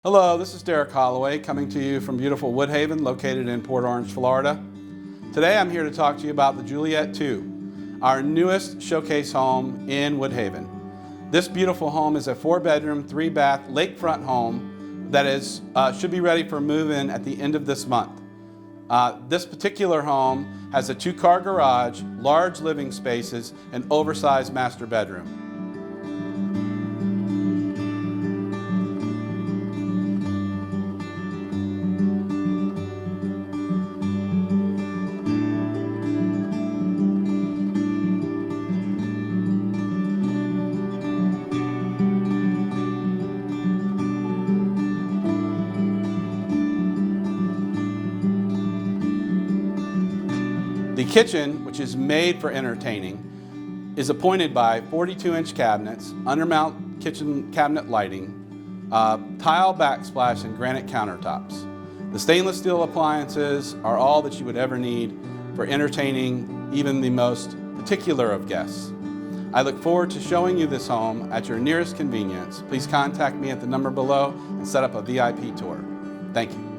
Hello, this is Derek Holloway coming to you from beautiful Woodhaven, located in Port Orange, Florida. Today I'm here to talk to you about the Juliette II, our newest showcase home in Woodhaven. This beautiful home is a 4-bedroom, 3-bath lakefront home that should be ready for move-in at the end of this month. This particular home has a 2-car garage, large living spaces, and oversized master bedroom. The kitchen, which is made for entertaining, is appointed by 42-inch cabinets, undermount kitchen cabinet lighting, tile backsplash, and granite countertops. The stainless steel appliances are all that you would ever need for entertaining even the most particular of guests. I look forward to showing you this home at your nearest convenience. Please contact me at the number below and set up a VIP tour. Thank you.